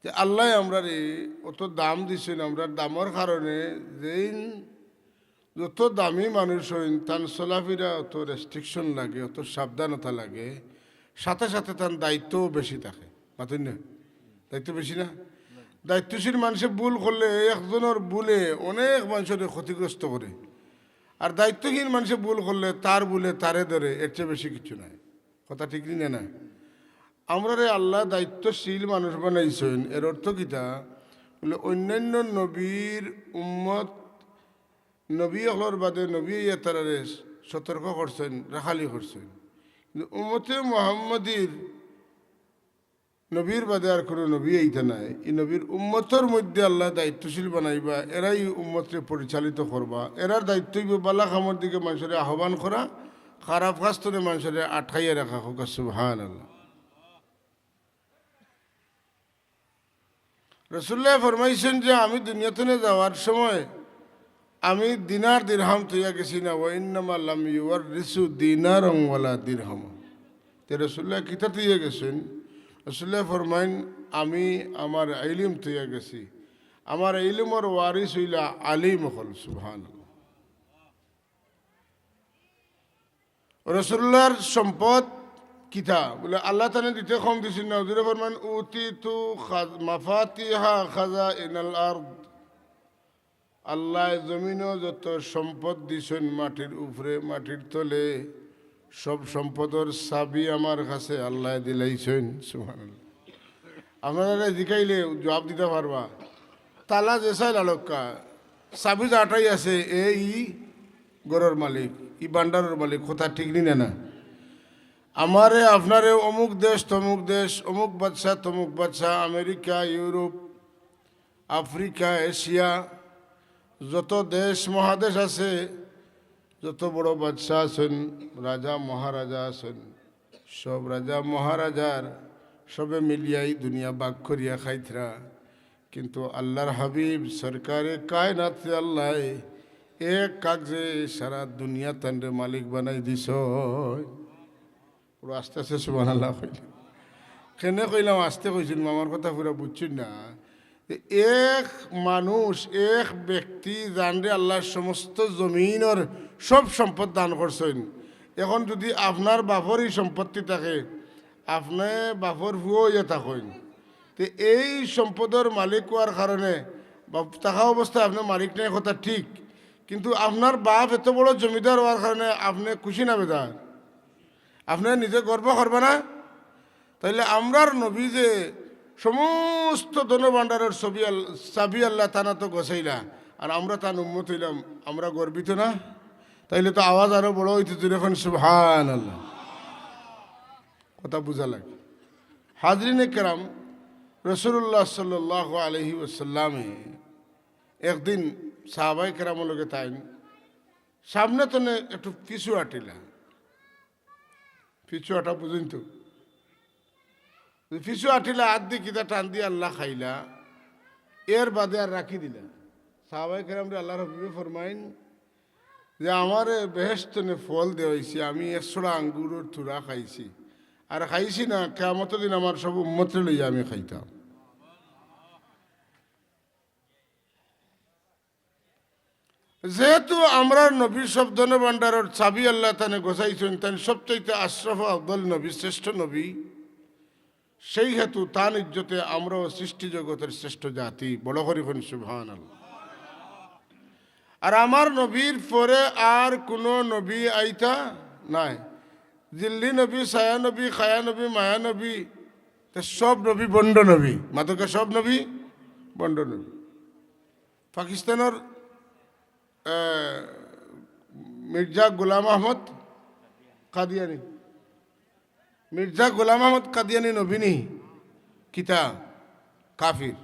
যে আল্লাহ আমরা অত দাম দিছেন, আমরা দামের কারণে যেইন যত দামি মানুষ হইন তার চলাফেরা অত রেস্ট্রিকশন লাগে, অত সাবধানতা লাগে, সাথে সাথে তার দায়িত্বও বেশি থাকে। মাতুন না, দায়িত্ব বেশি না? দায়িত্বশীল মানুষে ভুল করলে একজনের ভুলে অনেক মানুষের ক্ষতিগ্রস্ত করে, আর দায়িত্বহীন মানুষে ভুল করলে তার ভুলে তারে ধরে, এর চেয়ে বেশি কিছু নাই। কথা ঠিক না? না, আমরা আল্লাহ দায়িত্বশীল মানুষ বানাইছেন। এর অর্থ কিতা বলে অন্যান্য নবীর উম্মত নবী হলর বাদে নবী তারারে সতর্ক করছেন, রাখালি করছেন, কিন্তু উম্মতে মোহাম্মদীর নবীর বাদে আর কোনো নবী এইটা নাই। এই নবীর উম্মতর মধ্যে আল্লাহ দায়িত্বশীল বানাইবা, এরাই উম্মতকে পরিচালিত করবা। এরার দায়িত্ব বালা কামর দিকে মানুষের আহ্বান করা, খারাপ কাজ করে মানুষের আটকাইয়া রাখা। হোক সুবহানাল্লাহ। রাসূলুল্লাহ ফরমাইছেন যে আমি দুনিয়াতে যাওয়ার সময় আমি দিনার দিরহাম তৈয়া গেছি না, ওয়া ইন্নামা লাম ইউওয়ারিসু দিনারান ওয়ালা দিরহাম। তে রাসূলুল্লাহ কিতা তৈয়া গেছেন? রাসূলুল্লাহ ফরমাইন আমি আমার ইলম তৈয়া গেছি, আমার ইলমের ওয়ারিস হইলা আলিম হল। সুবহানাল্লাহ। রাসূলুল্লাহর সম্পদ কিতা বলে আল্লাহ তাআলা দিতে কম দিছেন না। হুজুরে ফরমান উতিতু মাফাতিহা খাজাইনাল আরদ। আল্লাহ জমিনও যত সম্পদ দিছেন মাটির উপরে মাটির তলে, সব সম্পদের চাবি আমার কাছে আল্লাহ দিলাইছেন। সুবহানাল্লাহ। আপনারা জিকাইলে জবাব দিতে পারবা, তালা যে চাই লালক্কা চাবি যাটাই আছে এই গড়ের মালিক, ই বান্ডারের মালিক। কথা ঠিক নি না? আমারে আপনারে অমুক দেশ তমুক দেশ, অমুক বাদশা তমুক বাদশা, আমেরিকা, ইউরোপ, আফ্রিকা, এশিয়া, যত দেশ মহাদেশ আছে, যত বড় বাদশা আছেন, রাজা মহারাজা আছেন, সব রাজা মহারাজার সবে মিলিয়াই দুনিয়া বাগ করিয়া খাইতরা। কিন্তু আল্লাহর হাবিব সরকারে কায়নাত আল্লাহ এক কাগজে সারা দুনিয়া তান্ডে মালিক বানাই দিছ। পুরো আস্তে আস্তে সুবহানাল্লাহ কইল। কেনে কইলাম আস্তে কইছিল, আমার কথা পুরো বুঝছেন না? এক মানুষ, এক ব্যক্তি জানরে আল্লাহর সমস্ত জমিনের সব সম্পদ দান করছেন। এখন যদি আপনার বাপরই সম্পত্তি থাকে, আপনি বাপর ভুয়ো ইয়ে থাকেন, তো এই সম্পদের মালিক হওয়ার কারণে থাকা অবস্থায় আপনার মালিক নেই, কথা ঠিক, কিন্তু আপনার বাপ এত বড় জমিদার হওয়ার কারণে আপনি খুশি না বেদার? আপনি নিজে গর্ব করবে না? তাইলে আমরার নবী যে সমস্ত ধনভাণ্ডারের চাবি আল্লাহ তানা তো গছাইলা, আর আমরা তার উম্মত হইলাম, আমরা গর্বিত না? তাইলে তো আওয়াজ আরো বড় হইতে এখন সুবহানাল্লাহ। কথা বুঝা লাগে। হাজরিনে কেরাম, রাসূলুল্লাহ সাল্লাল্লাহু আলাইহি ওয়াসাল্লামে একদিন সাহাবায়ে কেরামের লগে তাই সামনে তো একটু পিছু আটিলা। পিছু আটা বুঝুন তো? পিছু আটিলা, হাত দিয়ে কিতা টান দিয়ে আল্লাহ খাইলা, এর বাদে আর রাখি দিলা। সাহাবায়ে কেরামরে আল্লাহর হাবিবে ফরমাইন যে আমার বেহেশতনে ফল দেওয়াইছি, আমি 100টা আঙ্গুরের থুরা খাইছি, আর খাইছি না কিয়ামতের দিন আমার সব উম্মতরে লইয়া আমি খাইতাম। যেহেতু আমরা নবীর সব ধনভাণ্ডারের চাবি আল্লাহ তানে গোছাইছেন, তান সবচাইতে আশরাফ আফদল নবী, শ্রেষ্ঠ নবী, সেই হেতু তান ইজ্জতে আমরাও সৃষ্টি জগতের শ্রেষ্ঠ জাতি। বড় করি সুবহানাল্লাহ। আর আমার নবীর পরে আর কোনো নবী আইতা নাই। দিল্লি নবী, ছায়া নবী, খায়া নবী, মায়া নবী, সব নবী বন্ড নবী। মাদকে সব নবী বন্ড নবী। পাকিস্তানের মির্জা গোলাম আহমদ কাদিয়ানি, মির্জা গোলাম আহমদ কাদিয়ানি নবীনি কিতা কাফির।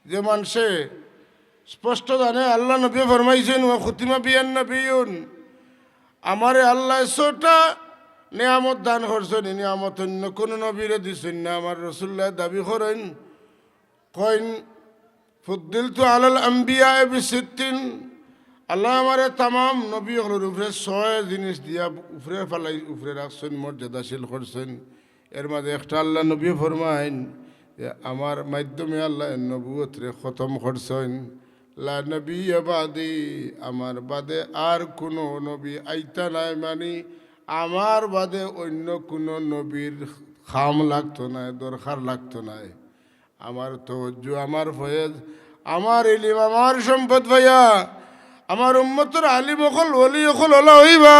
যে মানুষে স্পষ্ট জানে আল্লাহ নবী ফরমাইছেন ওয়া খুতিমা বিয়ান নবিয়ুন, আমারে আল্লাহ 100টা নিয়ামত দান করছেন, এই নিয়ামত অন্য কোনো নবীরে দিছেন না। আমার রাসূলুল্লাহ দাবি করেন, কইন ফুদ্দিলতু আলাল আম্বিয়া বিসিত্তিন, আল্লাহ আমারে তামাম নবীগুলোর উপরে 6 জিনিস দিয়া উপরে রাখছেন, মর্যাদাশীল করছেন। এর মাঝে একটা আল্লাহ নবী ফরমাইন যে আমার মাধ্যমে আল্লাহ নবুয়তরে খতম করছেন। লা নবী বাদি, আমার বাদে আর কোনো নবী আইতা নাই, মানে আমার বাদে অন্য কোনো নবীর খাম লাগতো না, দরকার লাগতো না। আমার তওজ্জু, আমার ফয়েজ, আমার ইলিম, আমার সম্পদ ভাইয়া, আমার উম্মতের আলিম অকল ওলি অকল ওলা হইবা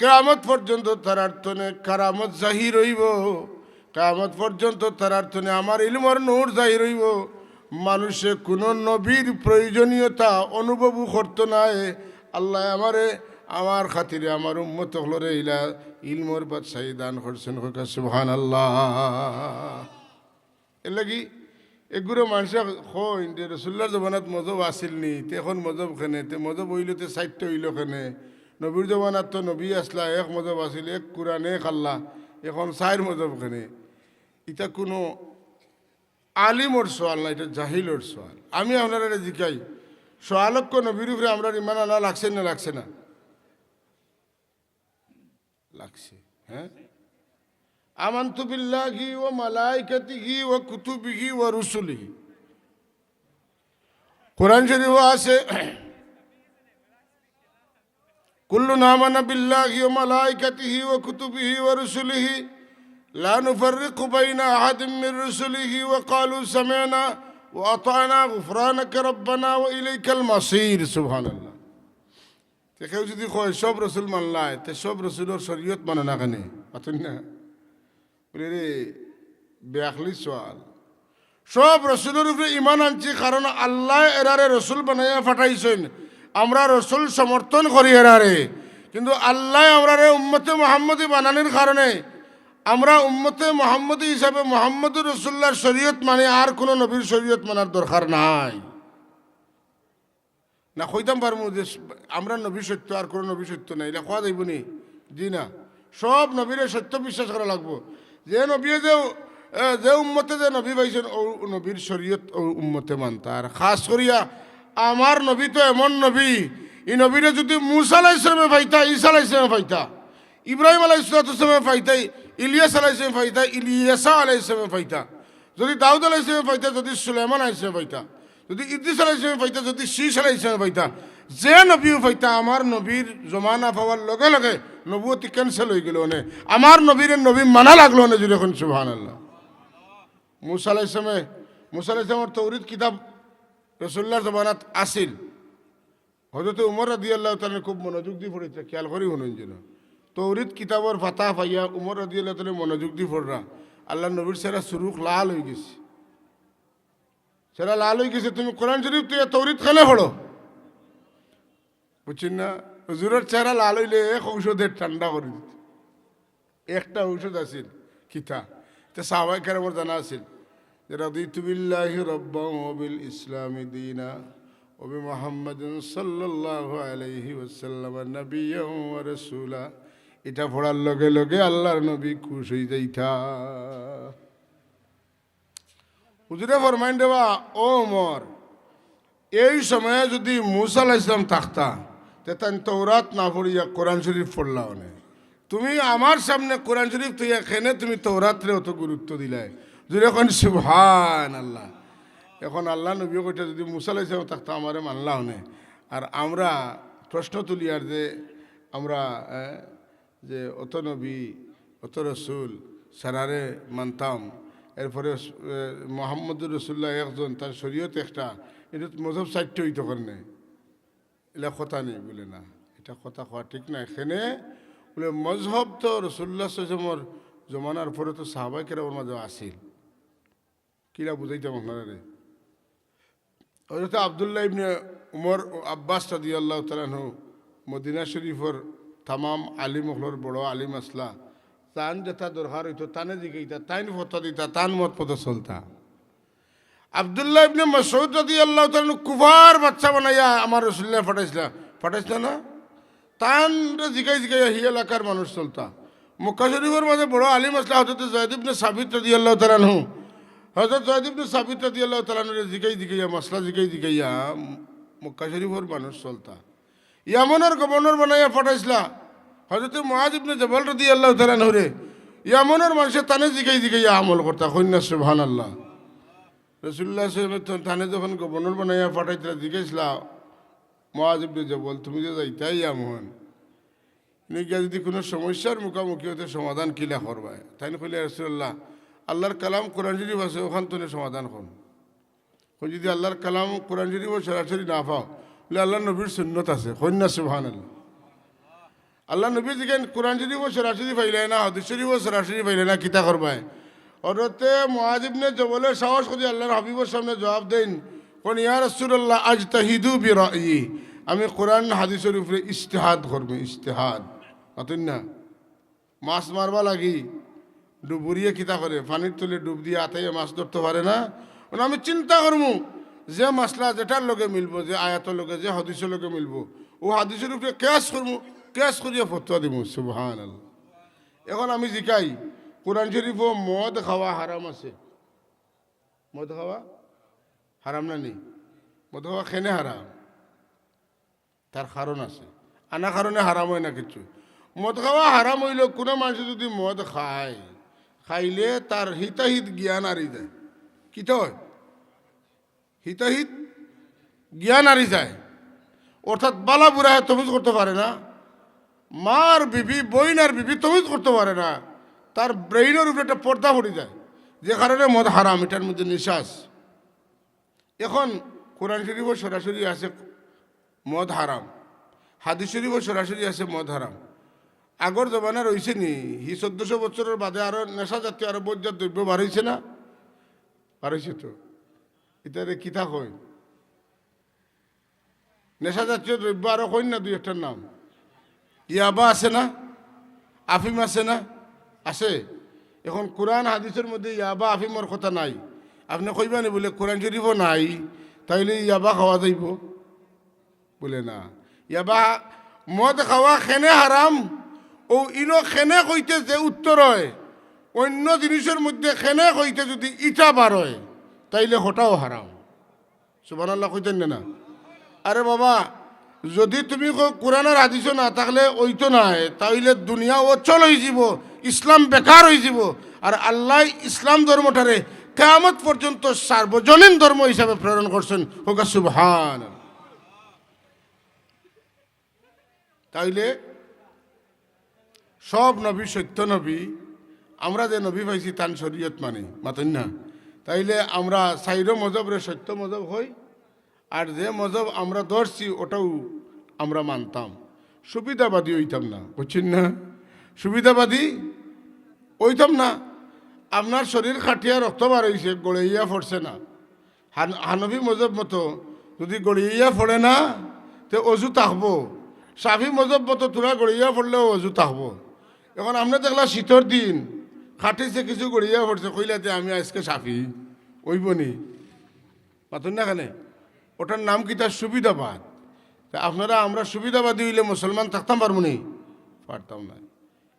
কিয়ামত পর্যন্ত তার অর্থনে কারামত জাহির হইব। কিয়ামত পর্যন্ত তার অর্থনে আমার ইলমর নূর জাহির হইব। মানুষে কোনো নবীর প্রয়োজনীয়তা অনুভব করতো না। আল্লাহ আমারে, আমার খাতিরে, আমার উম্মত হলরে ইলা ইলমর বাদশাহী দান করছেন। সুবহানাল্লাহ। এর লাগি এগুলো মানুষে কইন যে রসুল্লার জমানাত মজব আসিল নি, তে এখন মজব খেনে, তে মজব হইল তে সাইটটা হইল খেনে। নবীর জমানাত তো নবী আসলা, এক মজব আসিল, এক কোরআন, এক আল্লাহ, এখন চার মজব খেনে। এটা কোনো আলিমর সোয়াল না, এটা জাহিলর সোয়াল। আমি আপনারা জিকাই, সোয়ালক্য নবীর উপরে আমরা ইমান আনা লাগছে না লাগছে না? লাগছে। হ্যাঁ, আমানতু বিল্লাহি ওয়া মালাইকাতিহি ওয়া কুতুবিহি ওয়া রুসুলিহি। কোরআন শরীফে আছে কুল্লুন আমানা বিল্লাহি ওয়া মালাইকাতিহি ওয়া কুতুবিহি ওয়া রুসুলিহি লা নুফাররিকু বাইনা আহাদিন মির রুসুলিহি ওয়া ক্বালু সামি'না ওয়া আতা'না গুফরানাকা রাব্বানা ওয়া ইলাইকাল মাসির। সুবহানাল্লাহ। তে কেউ যদি কয় সব রসুল মানলায়, তে সব রসুলের শরীয়ত মানে না কেন? পাতুন না বলে রে, বেআখলি সোয়াল। সব রসুলের উপরে ইমান আনছি কারণ আল্লাহ এরারে রসুল বানাইয়া ফাটাইছেন, আমরা রসুল সমর্থন করি এরারে। কিন্তু আল্লাহ আমরারে উম্মতে মুহাম্মদী বানানোর কারণে আমরা উম্মতে মুহাম্মদী হিসাবে মুহাম্মদুর রসুল্লাহর শরীয়ত মানে, আর কোনো নবীর শরীয়ত মানার দরকার নাই। না কইতাম পারবো যে আমরা নবী সত্য, আর কোনো নবী সত্য নাই, এটা কোয়া যাইব নি? জি না, সব নবীরে সত্য বিশ্বাস করা লাগবো। যে নবী যে উম্মতে যে নবী পাইছেন, ও নবীর শরীয়ত ও উম্মতে মানতা। আর খাস করিয়া আমার নবী তো এমন নবী, এই নবীরে যদি মুসা আলাইহিস সালামে পাইতা, ঈসা আলাইহিস সালামে পাইতা, ইব্রাহিম আলাইহিস সালামে পাইতা, ইলিয়াস আলাইহিস সালামে পাইতা, ইলিয়াসা আলাইহিস সালামে পাইতা, যদি দাউদ আলাইহিস সালামে পাইতা, যদি সুলাইমান আলাইহিস সালামে পাইতা, যদি ইদ্রিস আলাইহিস সালামে পাইতা, যদি শীষ আলাইহিস সালামে পাইতা, যে নবীও পাইতা, আমার নবীর জমানা পাওয়ার লগে লগে নবুয়তি ক্যান্সেল হয়ে গেল। আমার নবীর নবী মানা লাগলো না। যদি এখন সুবহানাল্লাহ। মুসা আলাইহিস সালামের তৌরিত কিতাব রসুল্লাহর জমানাত আসিল। হযরত উমর রাদিয়াল্লাহু তাআলা খুব মনোযোগ দিয়ে পড়িতে, খেয়াল করি শুনুন যেন। তৌরিত কিতাবর ফাতা পাইয়া উমর রাদিয়াল্লাহু তাআলা মনোযোগ দিয়ে পড়রা, আল্লাহ নবীর সেরা সুরুখ লাল হয়ে গেছে, সেরা লাল হয়ে গেছে। তুমি কোরআন শরীফ তুই তৌরিত খানে পড়ো, বুঝছেন না? হুজুরের চেহারা লাল হইলে এক ঔষধের ঠান্ডা করে দিত। একটা ঔষধ আছিল কিতা, তে সাহাবায়ে কেরামের জানা আছিল যে রাদিতু বিল্লাহি রাব্বান ওয়া বিল ইসলামি দীনা ওয়া বি মুহাম্মাদিন সাল্লাল্লাহু আলাইহি ওয়াসাল্লাম নাবিয়্যান ওয়া রাসূলা। এটা পড়ার লগে লগে আল্লাহর নবী খুশ হয়ে যাইতা। হুজুরে ফরমাইন দেওয়া, ও ওমর, এই সময়ে যদি মুসা আলাইহিস সালাম থাকতা, তে তান তৌরাত না পড়িয়া কোরআন শরীফ পড়লা অনে। তুমি আমার সামনে কোরআন শরীফ তুই এখানে তুমি তৌরাতরে অত গুরুত্ব দিলাই। যদি এখন সুবহানাল্লাহ, এখন আল্লাহ নবী কইটা যদি মুসা আলাইহিস সালাম থাকতা আমারে মানলা অনে। আর আমরা প্রশ্ন তুলি আর যে আমরা যে অত নবী অত রসুল সারারে মানতাম, এরপরে মোহাম্মদুর রসুল্লাহ একজন, তার শরীয়ত একটা, এটা মজহব সাহিত্য হইতে পারে, এটা কথা নেই বলে না, এটা কথা হওয়া ঠিক না। এখানে বলে মজহব তো রসুল্লাহ সাল্লাল্লাহু জমানার পরে তো সাহাবায়ে কেরামের মাঝে আসিল। কিরা বুঝাইতাম আপনারা রে? হযরত আব্দুল্লাহ ইবনে উমর আব্বাস রাদিয়াল্লাহু তাআলা আনহু মদিনা শরীফের তামাম আলিম হলর বড় আলিম আসলা, তান যেটা দরকার হইতো তানে জিগাইতা, তাইন ফতোয়া দিতা, তান মত পথে চলতা। আব্দুল্লাহ ইবনে মাসউদ রাদিয়াল্লাহু তাআলা কুফার বাচ্চা বানাইয়া আমার রাসূলুল্লাহ ফাটাইছিল না, তান জিগাই জিগাইয়া হি এলাকার মানুষ চলতা। মক্কা শরীফের মাঝে বড় আলিম আসলা হযরত যায়েদ ইবনে সাবিত রাদিয়াল্লাহু তাআলা আনহু, হযরত যায়েদ ইবনে সাবিত রাদিয়াল্লাহু তাআলা আনহু জিগাই জিগাইয়া মাসলা জিগাই জিগাইয়া মক্কা শরীফের মানুষ চলতা। ইয়ামনের গভর্নর বানাইয়া ফাটাইছিলা হযরত মুআয ইবনে জবল রাদিয়াল্লাহু তাআলা আনহু রে। ইয়ামনের মানুষে তানে জিগাই জিগাইয়া আমল করতা কন্যা সুবহানাল্লাহ। রাসূলুল্লাহ সাল্লাল্লাহু আলাইহি ওয়াসাল্লাম তানে যখন গভর্নর বানাইয়া পাঠাইতরা জিজ্ঞাসলা মুআয ইবনে জবল তুমি যে যাইতাই ইয়ামন নিকা যদি কোনো সমস্যার মুখোমুখি হতে সমাধান কিলা করবা তাই কইলে রাসূলুল্লাহ আল্লাহর কালাম কোরআন শরীফ আছে ওখান থেকে সমাধান করুন। যদি আল্লাহর কালাম কোরআন শরীফ সরাসরি না পাও বলে আল্লাহর নবীর সুন্নত আছে কন্যা সুবহানাল্লাহ। আল্লাহ নবী যেখান কোরআন শরীফ সরাসরি পাইলে না হাদিস শরীফ সরাসরি পাইলে না কিতা করবায় অরতে মুআয ইবনে জবলের সাহস করে আল্লাহর হাবিবের সামনে জবাব দেন কোন ইয়া রাসূলুল্লাহ আজতাহিদু বিরাই আমি কোরআন হাদিসের উপরে ইজতিহাদ করব ইজতিহাদ অতন না মাছ মারবা লাগি ডুবুরিয়ে কিতা করে পানির তলে ডুব দিয়ে আতাইয়ে মাছ ধরতে পারে না আমি চিন্তা করবো যে মাসলা যেটার লগে মিলবো যে আয়াতের লগে যে হাদিসের লগে মিলবো ও হাদিসের উপরে কেস করবো কেস করিয়া ফতোয়া দিব সুবহানাল্লাহ। এখন আমি জিকাই কোরআন শরীফও মদ খাওয়া হারাম আছে মদ খাওয়া হারাম না নেই মদ খাওয়া খেনে হারাম তার কারণ আছে আনা কারণে হারাম হয় না কিছু মদ খাওয়া হারাম হইল কোনো মানুষ যদি মদ খায় খাইলে তার হিতাহিত জ্ঞান আরি যায় কিতা হয় হিতাহিত জ্ঞান আরি যায় অর্থাৎ বালা বুড়া তমিজ করতে পারে না মার বিবি বইনার বিবি তমিজ করতে পারে না তার ব্রেইনের উপরে একটা পর্দা পড়ে যায় যে কারণে মদ হারাম এটার মধ্যে নিঃশ্বাস। এখন কোরআন শরীফও সরাসরি আছে মদ হারাম হাদিস শরীফও সরাসরি আছে মদ হারাম। আগর জমানা রয়েছে নি 1400 বছরের বাদে আরো নেশা জাতীয় আরো বৈজাত দ্রব্য বাড়াইছে না বাড়াইছে তো এটারে কিতা কই নেশা জাতীয় দ্রব্য আরো কই না দুই একটার নাম ইয়াবা আছে না আফিম আছে না আছে। এখন কোরআন হাদিসের মধ্যে ইয়াবা আফিমর কথা নাই আপনি কইবানি বলে কোরআন শরীফও নাই তাইলে ইয়াবা খাওয়া যাইব বলে না ইয়াবা মদ খাওয়া খেনে হারাম ও ইনো খেনে কইতে যে উত্তর হয় অন্য জিনিসের মধ্যে খেনে কইতে যদি ইটা বার হয় তাইলে হটাও হারাম সুবহানাল্লাহ কইতেন না। আরে বাবা যদি তুমি কোরআনের হাদিসও না থাকলে ওই তো নাই তাইলে দুনিয়া অচল হয়ে যাব ইসলাম বেকার হয়ে যাব আর আল্লাহ ইসলাম ধর্মটারে কিয়ামত পর্যন্ত সার্বজনীন ধর্ম হিসাবে প্রেরণ করছেন হোক সুবহানাল্লাহ। তাইলে সব নবী সত্য নবী আমরা যে নবী পাইছি তান শরীয়ত মানে মাতেন না তাইলে আমরা সাইরো মজবরে সত্য মজব হই আর যে মজব আমরা ধরছি ওটাও আমরা মানতাম সুবিধাবাদী হইতাম না বুঝছেন না সুবিধাবাদী হইতাম না। আপনার শরীর খাটিয়া রক্ত বার হয়েছে গড়াইয়া পড়ছে না হানবী মজব মতো যদি গড়িয়া পড়ে না তো অজু থাকবো সাফি মজব মতো তোরা গড়িয়া পড়লেও অজু থাকবো। এখন আমরা দেখলাম শীতর দিন খাটিছে কিছু গড়িয়া পড়ছে কইলাতে আমি আজকে সাফি ওইবনি পাতুন না কেন ওটার নাম কি তার সুবিধাবাদ। তা আপনারা আমরা সুবিধাবাদী হইলে মুসলমান থাকতাম পারবো নি পারতাম না।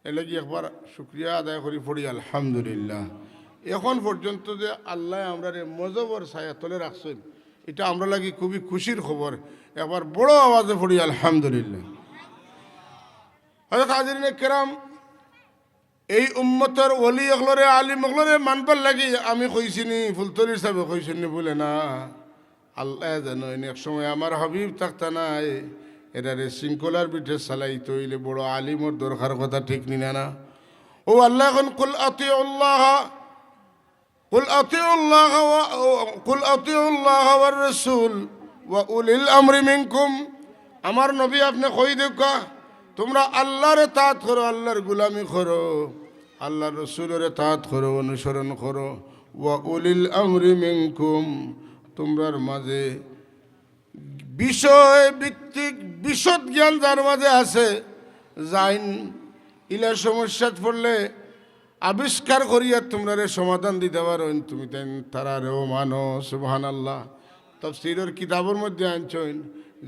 এর লাগি একবার শুক্রিয়া আদায় করি পড়ি আলহামদুলিল্লাহ। এখন পর্যন্ত যে আল্লাহ আমরা মজবর ছায়া তলে রাখছেন এটা আমরা লাগি খুবই খুশির খবর। একবার বড় আওয়াজে পড়ি আলহামদুলিল্লাহ। হযরত হাজিরিনে কেরাম এই উম্মতের ওলি অগলরে আলিম অগলরে মানবার লাগি আমি কইছিনি ফুলতলি হিসাবে কইছিনি বলে না আল্লাহ জানো এক সময় আমার হাবিব থাকতা নাই এটারে শৃঙ্খলার পিঠে চালাই তৈলে বড় আলিমর দরকার কথা ঠিক নি না ও আল্লাহ এখন কুল আতিউল্লাহ ওয়ার রাসূল ওয়া উলিল আমরি মিনকুম আমার নবী আপনি কই দেখা তোমরা আল্লাহর ইতাআত করো আল্লাহর গোলামি করো আল্লাহর রাসূলের ইতাআত করো অনুসরণ করো ওয়া উলিল আমরি মিনকুম তোমরার মাঝে বিষয় ভিত্তিক বিশদ জ্ঞান যার মাঝে আছে যাইন ইলা সমস্যা পড়লে আবিষ্কার করিয়া তোমরা সমাধান দিতে পারো তুমি তেন তারারেও মানো সুবহানাল্লাহ। তাফসীরের কিতাবের মধ্যে আনছেন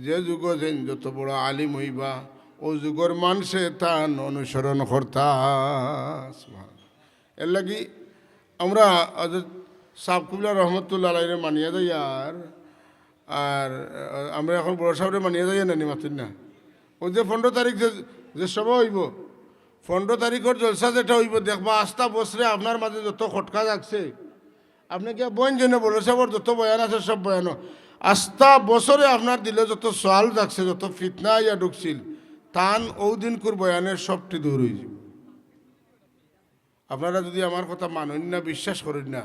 যে যুগ যেন যত বড় আলিম হইবা ও যুগর মানুষে তান অনুসরণ করতা। এর লাগি আমরা সাহেব কুবলা রহমতুল্লাহ আলাইরে মানিয়ে যাই আর আমরা এখন বড় সাহেবরে মানিয়ে যাই না মাতিন না ওই যে 15 তারিখ যে সভা হইব 15 তারিখের জলসা যেটা হইব দেখবা আস্থা বছরে আপনার মাঝে যত খটকা যাচ্ছে আপনি কি বইন জন্য বলে সবর যত বয়ান আছে সব বয়ানো আস্থা বছরে আপনার দিলে যত সোয়াল যাচ্ছে যত ফিতনা ইয়া ঢুকছিল তান দিনকুর বয়ানের সবটি দূর হয়ে যাব। আপনারা যদি আমার কথা মানেন না বিশ্বাস করেন না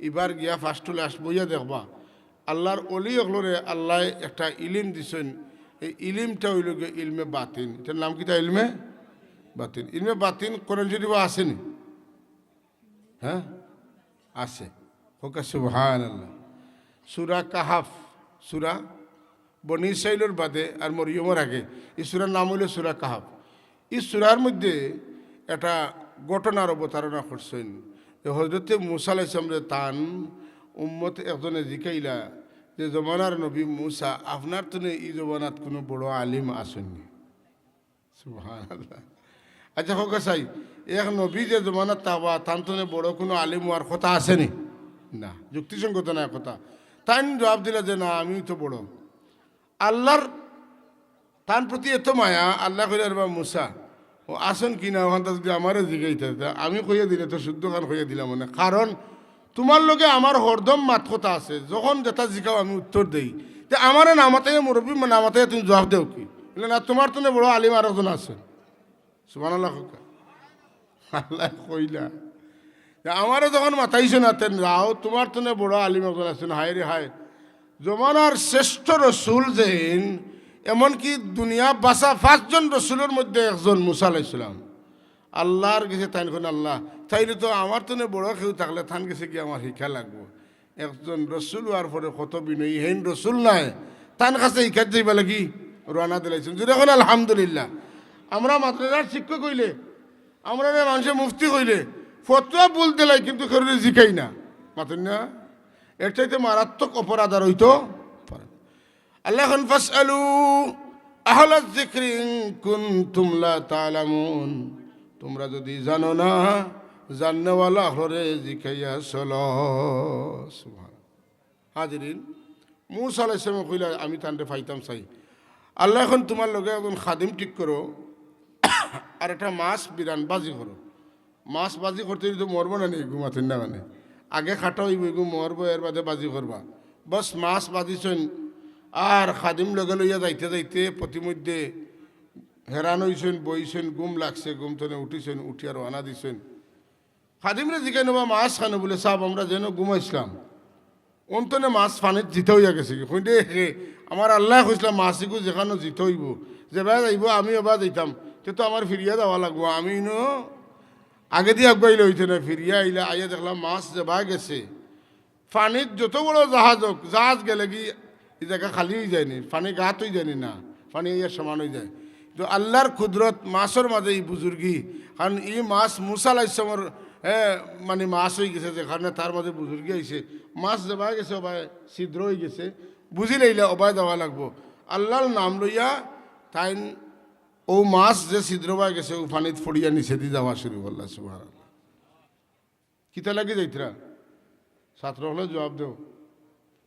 এবার গিয়া ফার্স্টলে বইয়া দেখবা আল্লাহর অলি অগলরে আল্লাহ একটা ইলিম দিছেন। এই ইলিমটা হইল গিয়ে ইলমে বাতিন। এটার নাম কিটা? ইলমে বাতিন। ইলমে বাতিন কোরআন শরীফে আসেনি? হ্যাঁ আছে। হোকা সুবহানাল্লাহ। সূরা কাহাফ, সূরা বনি ইসরাঈলের বাদে আর মরিয়মের আগে এই সূরার নাম হইল সূরা কাহাফ। এই সূরার মধ্যে একটা ঘটনার অবতারণা করছেন। হযরতে মূসা আলাইহিস সালামের তান উম্মত একজনে জিকাইলা যে জমানার নবী মূসা আপনার তো এই জমানাত কোনো বড় আলিম আসেননি। সুবহানাল্লাহ। আচ্ছা হোক চাই এক নবী যে জমানাত তাবা তান তো বড় কোনো আলিম হওয়ার কথা আসেনি না, যুক্তিসঙ্গত না কথা। তাই জবাব দিলা যে না আমি তো বড়। আল্লাহর তার প্রতি এত মায়া, আল্লাহ কইলে বা মূসা ও আসেন কিনা ওখানটা যদি আমারে জিগাইতে আমি কইয়া দিলে তো শুদ্ধ খান কইয়া দিলাম মানে, কারণ তোমার লগে আমার হরদম মাত কথা আছে, যখন যেটা জিগাও আমি উত্তর দেই যে আমারে নামাতে মুরব্বী নামাতে তুমি জবাব দেও কি না, তোমার তো বড় আলিম আর একজন আছেন। সুবহানাল্লাহ। আল্লাহ কইলা আমারও যখন মাতাইছো না তেন যাও তোমার তো বড় আলিম একজন আছেন। হায় রে হায়, জমানার শ্রেষ্ঠ রসুল যেন এমনকি দুনিয়া বাসা 5 জন রসুলের মধ্যে একজন মূসা আলাইহিস সালাম। আল্লাহর গেছে তাই কোন আল্লাহ তাইলে তো আমার তো বড় কেউ থাকলে থান গেছে কি আমার শিক্ষা লাগবো। একজন রসুল হওয়ার পরে কত বিনয়ী হেন রসুল নাই তান কাছে শিক্ষার যাইবা লাগি রানা দিলাইছেন। যদি এখন আলহামদুলিল্লাহ আমরা মাদ্রাসার শিক্ষক হইলে আমরা মানুষের মুফতি হইলে ফতোয়া ভুল দিলাই কিন্তু কারণে জিকাই না মাতুন না, এর চাইতে মারাত্মক অপরাধ আর হইতো পারে। আল্লাহ ফাসআলু আহলা যিকরি ইন কুনতুম লা তা'লামুন, তোমরা যদি জানো না জাননেওয়ালা হরে জিকাইয়া চলো। সুবহানাল্লাহ। হাজিরিন, মূসা আলাইহিস সালাম কইলা আমি তানরে পাইতাম চাই। আল্লাহ এখন তোমার লগে একজন খাদিম ঠিক করো আর একটা মাছ বিরান বাজি করো। মাছ বাজি করতে তো মরবো না নেই ঘুমাতেন না মানে, আগে খাটা হইব এগু মরবো এর বাদে বাজি করবা। বস মাছ বাজিছেন আর খাদিম লগে লইয়া যাইতে যাইতে প্রতিমধ্যে হেরান হইছেন, বইছেন, গুম লাগছে, গুম তনে উঠিছেন, উঠি আর আনা দিছেন। খাদিমরে জিজ্ঞাসা নেবা মাছ খানো বলে সাহেব আমরা যেন ঘুমাইছিলাম অন্তনে মাছ পানিত জিতে হইয়া গেছে কি কইতে আমার আল্লাহ কইসলাম মাছ ইগু যেখানে জিতে হইব যেবা যাইব আমি এবার যাইতাম তো আমার ফিরিয়া যাওয়া লাগবো। আমি আগে দিয়ে আগাইলে হইতে না, ফিরিয়া আইলে আইয়া দেখলাম মাছ যেবা গেছে। পানিত যত বড় জাহাজ হোক, জাহাজ গেলে কি এই জায়গা খালি হয়ে যায়নি, পানি গাত হয়ে যায়নি না, পানি ইয়ে সমান হয়ে যায়। তো আল্লাহর কুদরত মাছের মাঝে এই বুজুর্গি, কারণ এই মাছ মূসা আলাইহিস সালামের মানে মাছ হয়ে গেছে যেখানে তার মাঝে বুজুর্গি হয়েছে। মাছ যেবা গেছে অবায় ছিদ্র হয়ে গেছে, বুঝি লইলে অবায় দেওয়া লাগবো। আল্লাহর নাম লইয়া তাই ও মাছ যে ছিদ্র হয়ে গেছে ও পানিত ফড়িয়া নিচে দিয়ে যাওয়া শুরু করলা। সুবহানাল্লাহ। কিতা লাগে যাইতরা ছাত্র হলে জবাব দেও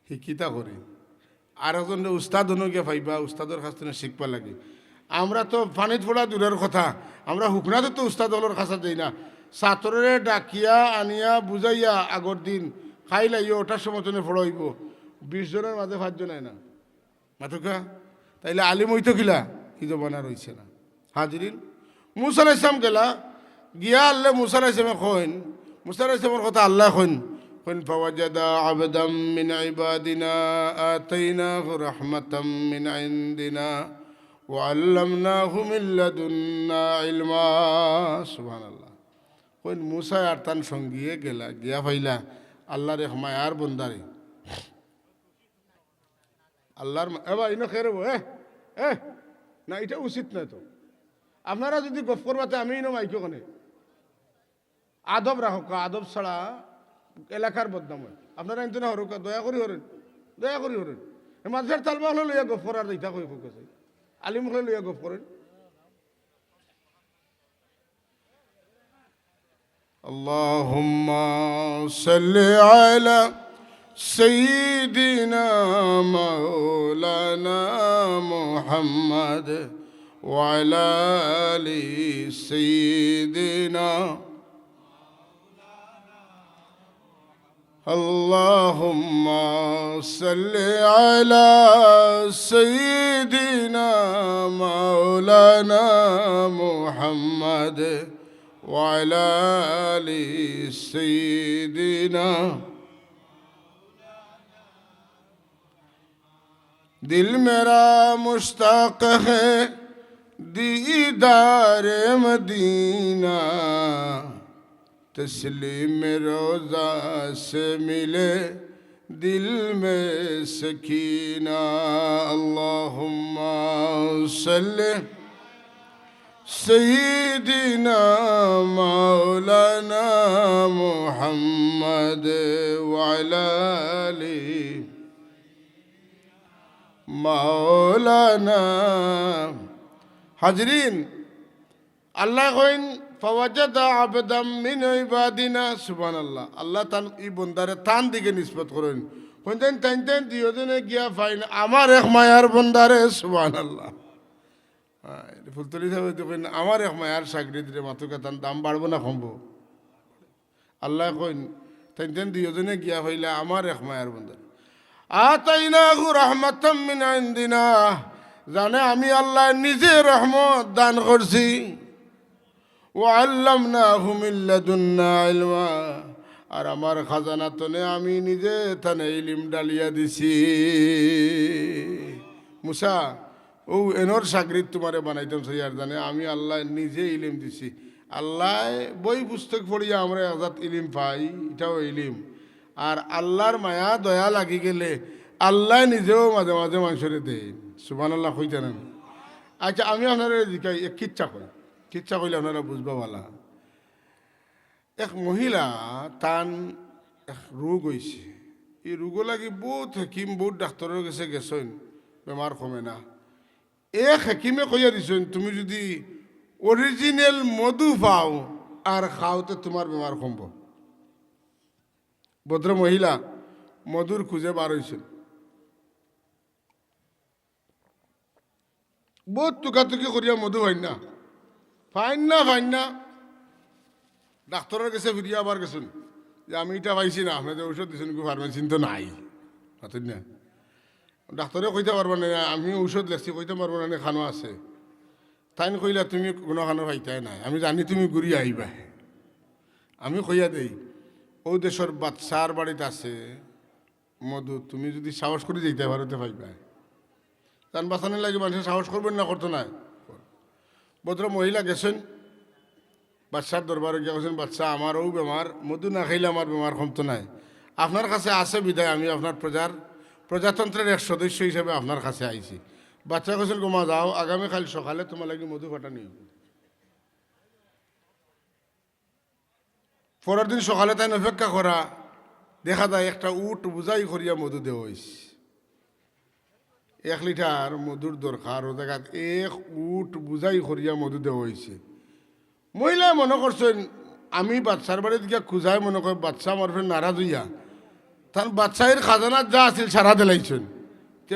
শিক্ষিতা করি আর একজন উস্তাদ অনুকে পাইবা, উস্তাদের কাছ থেকে শিখবা লাগে। আমরা তো পানিত ফোড়া দূরের কথা, আমরা হুকনাতে তো উস্তাদ হলোর কাছে যাই না, ছাত্ররে ডাকিয়া আনিয়া বুঝাইয়া আগর দিন খাই লাইও ওটার সময় তুমি ফোড়াইব। 20 জনের মাঝে 5 জন হয় না মাতুকা, তাইলে আলিম হইতো কিলা কি জবানা রয়েছে না। হাজিরিন, মূসা আলাইহিস সালাম গেলা গিয়া আল্লাহ মূসা আলাইহিস সালাম কইন, মূসা আলাইহিস সালামের কথা আল্লাহ কইন ফাওয়াজাদা আবদাম মিন ইবাদিনা আতাইনাহু রাহমাতাম মিন ইনদিনা ওয়া আল্লামনাহু মিন লাদুন্না ইলমা। সুবহানাল্লাহ। কইন মূসা আর তান সঙ্গিয়ে গেলা গিয়া পাইলা আল্লাহর এক মায়ার বন্দারে। আল্লাহর এবার ইনো খেরব না, এটা উচিত না। তো আপনারা যদি গপ করবাতে আমি ইনো মাইকে কোনে আদব রাখো, আদব ছাড়া এলাকার বদনাম হয়। আপনারা ইন্টু না হরুক, দয়া করি হরেন, দয়া করি হরেন। মাঝের তালবা হলে লইয়া গপ করার ইটা কই কাছে আলিম হলে লইয়া গপ করেন। আল্লাহুম্মা সাল্লি আলা সাইয়্যিদিনা মাওলানা মুহাম্মদ وعلى آل سيدنا اللهم صل على سيدنا مولانا محمد وعلى آل سيدنا दिल मेरा मुश्ताक है दीदार मदीना तस्लीम रोज़ा से मिले दिल में सकीना अल्लाहुम्मा सल्ले सय्यिदिना मौलाना मुहम्मद वअला आलि मौलाना हाजरीन अल्लाह कोइन फवजदा अबदम मिन इबादिना सुबहानाल्लाह अल्लाह तान ई बंदारे तान दिके निस्बत करेन कोनदेन तान दियोजने गया फाइन আমার এক মায়ার বন্দারে সুবহানাল্লাহ ফুলতলি সাহেব দেখেন আমার এক মায়ার সাগরিদরে মাতুকা তান দাম বাড়বো না কমবো আল্লাহ কইন তান দিয়োজনে গিয়া হইলা আমার এক মায়ার বন্দা আতাইনাহু রাহমাতাম মিন ইনদিনা জানে আমি আল্লাহ নিজে রহমত দান করছি ওয়া আল্লামনাহু মিন লাদুন্না ইলমা আর আমার খাজানা তনে আমি নিজে তানে ইলম ডালিয়া দিছি মুসা ও এনর সাগরিদ তোমারে বানাইতাম সইয়ার জানে আমি আল্লাহ নিজে ইলম দিছি আল্লাহ বই পুস্তক পড়িয়া আমরা আজাদ ইলম পাই এটাও ইলম আর আল্লাহর মায়া দয়া লাগি গেলে আল্লাহ নিজেও মাঝে মাঝে মানুষের দেয় সুবহানাল্লাহ কই জানেন আচ্ছা আমি আপনারা জিকাই এক কিচ্ছা কইলে আপনারা বুঝবা বলা এক মহিলা তান এক রোগ হয়েছে এই রোগ লাগি বহুত হেকিম বহুত ডাক্তারের কাছে গেছেন বেমার কমে না এক হেকিমে কইয়া দিছেন তুমি যদি অরিজিনাল মধু পাও আর খাওতে তোমার বেমার কমব ভদ্র মহিলা মধুর খুঁজে বার হয়েছেন বহুত টুকাটুকি করিয়া মধু ফাইন না ডাক্তারের কাছে ফিরিয়া আবার গেছেন যে আমি এটা পাইছি না আপনাদের ঔষধ দিয়েছেন ফার্মেসিন তো নাই পাতেন না ডাক্তারে কইতে পারবো না আমি ঔষধ লেখছি কইতে পারবো না খানো আছে তাই কইলা তুমি কোনো খানো পাইতাই নাই আমি জানি তুমি ঘুরিয়ে আইবা আমি কইয়া দেই ও দেশের বাচ্চার বাড়িতে আছে মধু তুমি যদি সাহস করে যেতে পারোতে পাইবা তান বাঁচানোর লাগে মানুষের সাহস করবেন না করতো না ভদ্র মহিলা গেছেন বাচ্চার দরবারে গিয়ে গেছেন বাচ্চা আমারও বেমার মধু না খাইলে আমার বেমার কমতো নাই আপনার কাছে আছে বিদায় আমি আপনার প্রজাতন্ত্রের এক সদস্য হিসেবে আপনার কাছে আইছি বাচ্চা গেছেন গোমা যাও আগামীকাল সকালে তোমার লাগে মধু ফাটানি পরের দিন সকালে তাই অপেক্ষা করা দেখা যায় একটা উট বুঝাই করিয়া মধু দেওয়া হয়েছে 1 লিটার মধুর দরকার ও জায়গাত 1 উট বুঝাই করিয়া মধু দেওয়া হয়েছে মহিলা মনে করছেন আমি বাচ্চার বাড়িতে গিয়া খুঁজাই মনে কর বাচ্চা আমার ফের নারাজ হইয়া তার বাচ্চার খাজানার যা আছিল সারা দিলাইছেন তে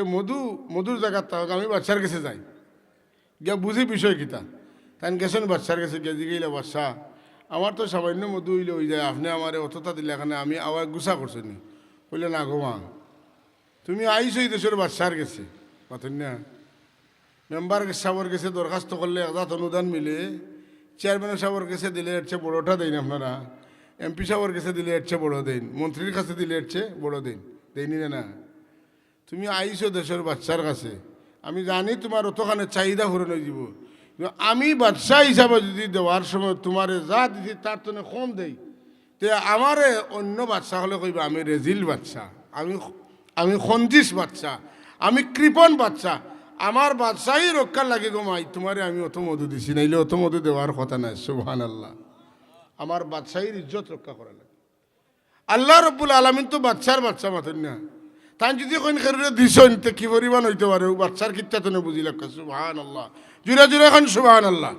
মধুর জায়গার তাহলে আমি বাচ্চার কাছে যাই গিয়া বুঝি বিষয় কিতা তাই গেছেন বাচ্চার কাছে গিয়া জিগাইলা বাচ্চা আমার তো সামান্য মধু হইলে হয়ে যায় আপনি আমার অতটা দিলে এখানে আমি আবার গুছা করছেন বললে না গোমা তুমি আইসো এই দেশের বাচ্চার গেছে পাতেন না মেম্বার সাহেবের কাছে দরখাস্ত করলে আজাদ অনুদান মিলে চেয়ারম্যান সাহেবের কাছে দিলে এর চেয়ে বড়োটা দেন আপনারা এমপি সাহেবের কাছে দিলে এর চেয়ে বড়ো দেন মন্ত্রীর কাছে দিলে এর চেয়ে বড়ো দেন দেয়নি না তুমি আইসো দেশের বাচ্চার কাছে আমি জানি তোমার অতখানে চাহিদা পূরণ হয়ে যাব আমি বাচ্চা হিসাবে যদি দেওয়ার সময় তোমার যা দিছি তার তো কম দেই তে আমারে অন্য বাচ্চা হলে কইবা আমি রেজিল বাচ্চা আমি খঞ্জিস বাচ্চা আমি কৃপণ বাচ্চা আমার বাচ্চাই রক্ষার লাগে গো মাই তোমারে আমি অত মধু দিছি নাইলে অত মধু দেওয়ার কথা নাই সুবহানাল্লাহ আমার বাচ্চাইর ইজ্জত রক্ষা করা লাগে আল্লাহ রব্বুল আলামিন তো বাচ্চার বাচ্চা মাতেন না তাই যদি কোন খেরুরে দিছেন তে কি পরিমাণ হইতে পারে ও বাচ্চার কিচ্ছা তো বুঝি লাগা সুবহানাল্লাহ জুড়ে জুড়ে এখন সুবহানাল্লাহ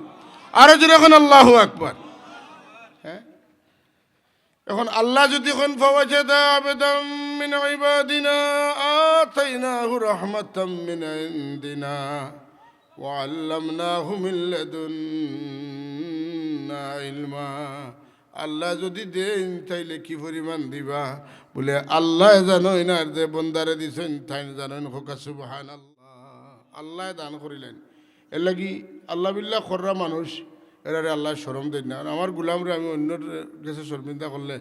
আরো জুড়ে এখন আল্লাহু আকবার হ্যাঁ এখন আল্লাহ যদি কোন ফাওয়াজাদা আবদাম মিন ইবাদিনা আতাইনাহু রাহমাতাম মিন ইনদিনা وعلمناه من لدنا علما আল্লাহ যদি দেন তাইলে কি পরিমাণ দিবা বলে আল্লাহ জানোই না যে বন্দারে দিছেন তাই জানেন হোক সুবহানাল্লাহ আল্লাহ দান করিলেন এর লাগি আল্লাহ বিল্লাহ খররা মানুষ এরারে আল্লাহ শরম দেন না আমার গুলামরে আমি অন্য দেশে শর্মিন্দা করলে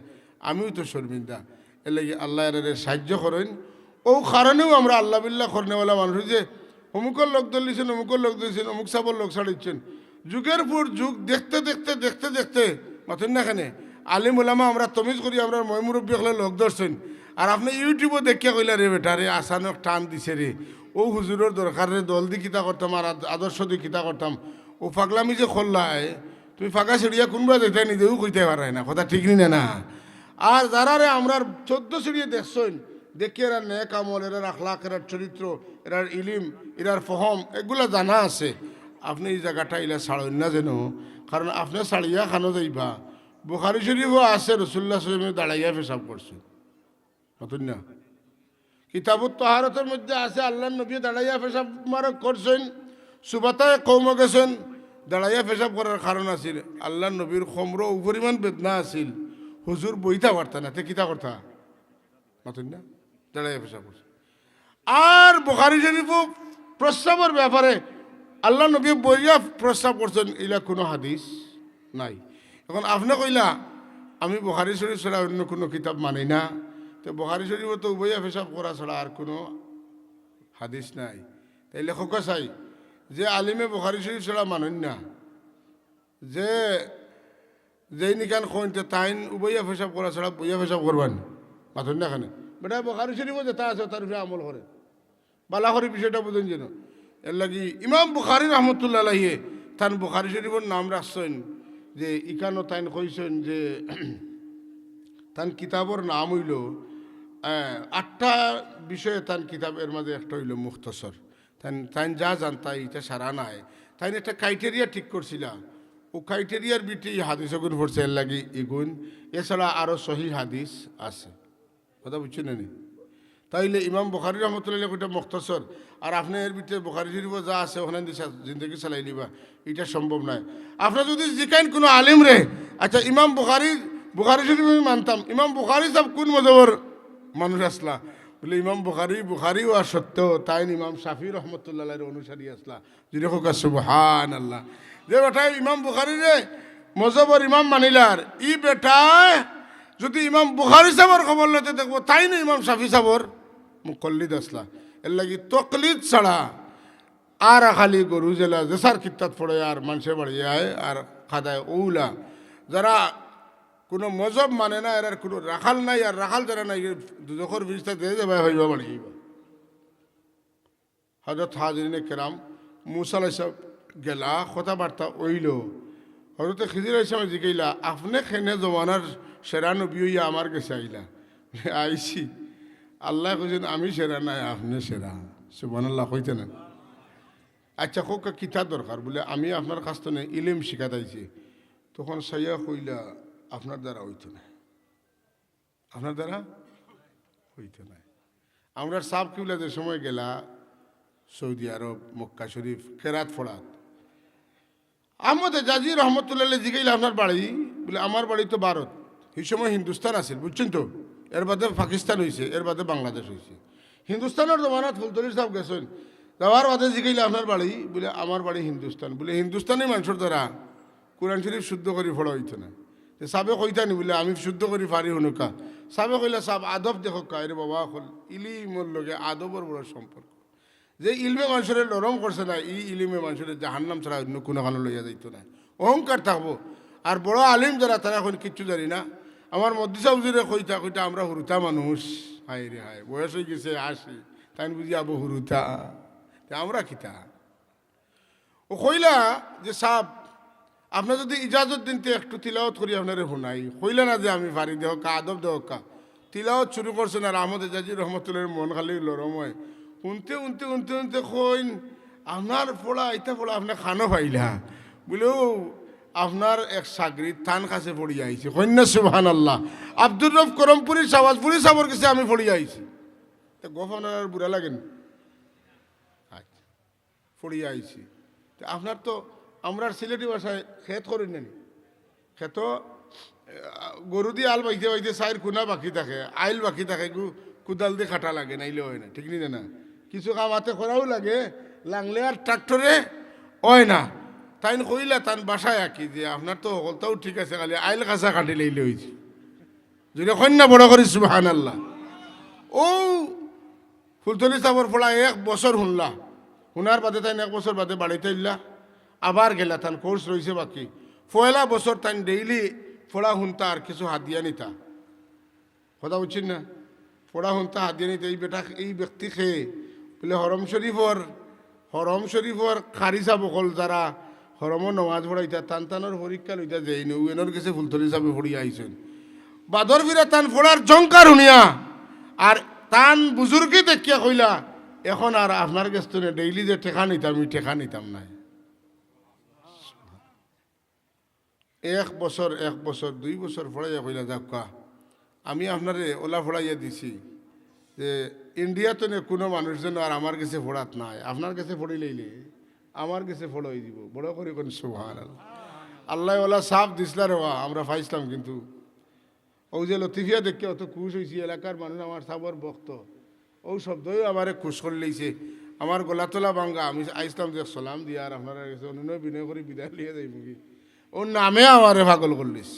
আমিও তো শর্মিন্দা এর লাগি আল্লাহ এরারে সাহায্য করেন ও কারণেও আমরা আল্লাহ বিল্লাহ করনেওয়ালা মানুষ যে অমুকের লোক দলিয়েছেন অমুকের লোক দিয়েছেন অমুক সাবর লোক ছাড়িয়েছেন যুগের পর যুগ দেখতে দেখতে দেখতে দেখতে মাথুন না এখানে আলিম ওলামা আমরা তমিজ করি আমরা ময়মুরব্বী হলে লোক ধরছেন আর আপনি ইউটিউবে দেখিয়া কইলা রে বেটা রে আসানক টান দিছে রে ও হুজুরের দরকার রে দল দি কিতা করতাম আর আদর্শ দি কিতা করতাম ও পাগলামি যে খোল্লায় তুমি ফাঁকা সিঁড়িয়া কোনবা যেতে নিজেও কইতে পারায় না কথা ঠিক নি না আর যারা রে আমরা 14 সিঁড়িয়ে দেখছেন দেখি এরা নেক আমল এরার আখলাক এরার চরিত্র এরার ইলিম এরার ফহম এগুলা জানা আছে আপনি এই জায়গাটা ইলা ছাড়েন না যেন কারণ আপনি ছাড়িয়া খানো যাইবা বুখারী শরীফও আছে রাসূলুল্লাহ সাল্লাল্লাহু আলাইহি ওয়াসাল্লাম দাঁড়াইয়া পেশাব করছেন নতুন না কিতাবুত তাহারাতের মধ্যে আছে আল্লাহর নবী দাঁড়াইয়া পেশাব মারক করছেন সুবাতায় কওম গেছেন দাঁড়াইয়া পেশাব করার কারণ আছিল আল্লাহর নবীর খমর উপরিমাণ বেদনা আছিল হুজুর বইতা পারতা না তে কিতা করতা নতুন না দাঁড়াইয়া পেশাব করছে আর বুখারী শরীফও প্রস্রাবের ব্যাপারে আল্লাহ নবী বইয়া প্রস্তাব করছেন এলা কোনো হাদিস নাই এখন আপনি কইলা আমি বুখারী শরীফ ছাড়া অন্য কোনো কিতাব মানি না তো বুখারী শরীফও তো বইয়া পেশাব করা ছাড়া আর কোনো হাদিস নাই তাই লেখক চাই যে আলিমে বুখারী শরীফ ছাড়া মানেন না যে যেই নিকান কইতে তাইন উবইয়া পেশাব করা ছাড়া বইয়া পেশাব করবেন মাথুন না এখানে বেটা বুখারী শরীফও যেটা আছে তার উপরে আমল করে বালা করে বিষয়টা বুঝেন যেন এর লাগি ইমাম বুখারী রহমতুল্লাহ আলাইহি তান বুখারী শরীফের নাম রাখছেন যে ইকানো তাইন কইছেন যে তান কিতাবর নাম হইল 8টা বিষয়ে তান কিতাবের মাঝে একটা হইল মুখতসর তাইন যা জানতাই এটা সারা নাই তাইন একটা ক্রাইটেরিয়া ঠিক করছিল ও ক্রাইটেরিয়ার ভিত্তি হাদিস গুণ পড়ছে এর লাগি ইগুণ এছাড়া আরও সহি হাদিস আছে কথা বুঝছেন নি তাইলে ইমাম বুখারী রহমতুল্লাহ ওইটা মুখতসর আর আপনি এর ভিতরে বুখারী শরীফ যা আছে ওখানে জিন্দগি চালাই নিবা এটা সম্ভব নয় আপনার যদি জিকাইন কোনো আলিম রে আচ্ছা ইমাম বুখারী শরীফ আমি মানতাম ইমাম বুখারী সাহেব কোন মজহবের মানুষ আসলা বলে ইমাম বুখারী ও সত্য তাই ইমাম শাফি রহমতুল্লাহ অনুসারী আসলা যদি হোক সুবহানাল্লাহ যে বেটায় ইমাম বুখারী রে মজহবের ইমাম মানিলার ই বেটায় যদি ইমাম বুখারী সাহেবের খবর লইতে দেখবো তাই না ইমাম শাফি সাহেবর মুকল্লিদ আসলা এর লাগি তকলিদ ছাড়া আর খালি গরু জেলা যেসার কিতাব পড়ে আর মানুষে বাড়িয়ে আয় আর খাদায় ওলা যারা কোনো মজহব মানে না এর কোনো রাখাল নাই আর রাখাল যারা নাই দুজখর বিস্তা দিয়ে যাবে হইব বাড়ি হজরত হাজরিনে কেরাম মুসা আলাইহিস সালাম গেলা কথাবার্তা ওইল হজরত খিজির আলাইহিস সালাম জিগাইলা আপনি খেনে জমানার সেরা নবী হইয়া আমার কাছে আইলা আইসি আল্লাহ কইছেন আমি সেরা নাই আপনি সেরা সুবহানাল্লাহ কইতে না আচ্ছা কোকা কিতা দরকার বলে আমি আপনার কাছ থেকে ইলিম শিখাতাইছি তখন সাইয়া কইলা আপনার দ্বারা হইতো না আপনার দ্বারা হইতো না আমরা সাব কিবলা যে সময় গেলা সৌদি আরব মক্কা শরীফ কেরাত ফোড়াত আহমদ জাজি রহমতুল্লাহ জিগাইলা আপনার বাড়ি বলে আমার বাড়ি তো ভারত এই সময় হিন্দুস্তান আছিল বুঝছেন তো এর বাদে পাকিস্তান হয়েছে এর বাদে বাংলাদেশ হয়েছে হিন্দুস্তানের জমানাত ফুলতলি সাহেব গেছেন যাওয়ার বাদে জিগাইলে আপনার বাড়ি বলে আমার বাড়ি হিন্দুস্তান বলে হিন্দুস্তানি মানুষের দ্বারা কোরআন শরীফ শুদ্ধ করে ফোড়া হইতো না সাবে কইতানি বলে আমি শুদ্ধ করে পারি হনুকা সাবে কইলা সাব আদব দেখো কায়রে বাবা হল ইলিমর লগে আদবর বড় সম্পর্ক যে ইলমে মানুষের নরম করছে না ই ইলিমে মানুষের জাহান্নাম ছাড়া অন্য কোনো কানো লইয়া যাইতো না অহংকার থাকবো আর বড় আলিম যারা তারা এখন কিচ্ছু জানি না আমার মদ্দিসা হুজুরে কইতা কইতা আমরা হুরুতা মানুষ হায় রে হায় বয়স হয়ে গেছে আসি তাই বুঝি আবু হুরুতা আমরা কিতা ও কইলা যে সাব আপনার যদি ইজাজত দিনতে একটু তিলাওয়াত করি আপনারে শুনাই কইলা না যে আমি পারি দেহ কা আদব দেহ কা তিলাওয়াত শুরু করছেন আর আহমদ জাজি রহমতুল্লাহর মন খালি লরম হয় উনতে উনতে উনতে উনতে কইন আপনার পড়া এটা পড়া আপনার খানো পাইলা বলেও আপনার এক সাগরিদ থান কাছে পড়ি আইছে কন্যা সুবহানাল্লাহ আব্দুর রফ করমপুরি সাওয়াজপুরি সাবর কাছে আমি পড়ি আইছি গফ আপনার বুড়া লাগেন আচ্ছা পড়ি আইছি আপনার তো আমরা সিলেটি ভাষায় ক্ষেত করেন না, ক্ষেত গরু দিয়ে আল বাইতে বাইতে চাইর কোনা বাকি থাকে, আইল বাকি থাকে, কুদাল দিয়ে খাটা লাগে, নাইলে হয় না, ঠিক নিলে না। কিছু কাম হাতে করাও লাগে, লাগলে আর ট্রাক্টরে হয় না। তাই কইলা তান বাসায় আঁকি যে আপনার তো হলতাও ঠিক আছে, খালি আইল কাঁচা কাটি লইলে হয়েছে। যদি কন্যা বড় করি সুবহান আল্লাহ। ও ফুলতলি চাপর ফোড়া 1 বছর শুনলা, শোনার বাদে তাই 1 বছর বাদে বাড়িতে ইল্লা, আবার গেলা, তান কোর্স রয়েছে বাকি। পয়লা বছর তাই ডেইলি ফোড়া শুনতা আর কিছু হাত দিয়া নিতা, কথা বুঝছেন না? ফোড়া শুনতা হাত দিয়া নিতা। এই বেটা এই ব্যক্তি খেয়ে বলে হরম শরীফর খারিসা বকল যারা হরমর নমাজ পড়াইতা টান টানোর পরীক্ষা লইতা যাই নৌয়েনর কাছে ফুলতলি চাপে ফড়িয়া আইছেন। বাদর ফিরা তান ফোড়ার জঙ্কার শুনিয়া আর তান বুজুর্গই দেখিয়া কইলা, এখন আর আপনার কাছে ডেইলি যে টেকা নিতাম, আমি টেকা নিতাম না। 1 বছর 2 বছর ফড়াইয়া কইলা, যাক্কা আমি আপনারে ওলা ফড়াইয়া দিছি যে ইন্ডিয়াতে কোনো মানুষ যেন আর আমার কাছে ফোড়াত নাই, আপনার কাছে ফড়ি লইলে আমার কাছে ফড়াই দিব। বড় করে কোন সুবহানাল্লাহ। আল্লাহ ওলা সাফ দিসলা রে, আমরা পাইছিলাম। কিন্তু ও যে লতিফিয়া দেখে অত খুশ হয়েছি, এলাকার মানুষ আমার সাবর বক্ত ও শব্দই আমারে খুশ করে লইছে। আমার গলা তোলা ভাঙ্গা, আমি আইসলাম যে সালাম দিয়া আর আপনারা কাছে অনুনয় বিনয় করে বিদায় লিয়ে যাই মুখি। ওর নামে আমারে পাগল করলিস।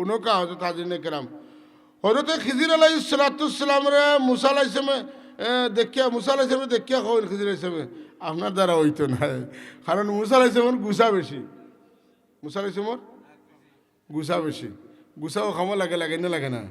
উনকা হয়তো তাজিনে কেরাম হজরতে খিজির আলাইহিস সালাম রে মুসা আলাইহিস সালামে দেখিয়া কইন, খিজির আলাইহিস সালামে আপনার দ্বারা হইতো না, কারণ মুসা আলাইহিস সালামের গুসা বেশি। মুসা আলাইহিস সালামের গুসা বেশি, গুসাও খামো লাগে, লাগে না লাগে না।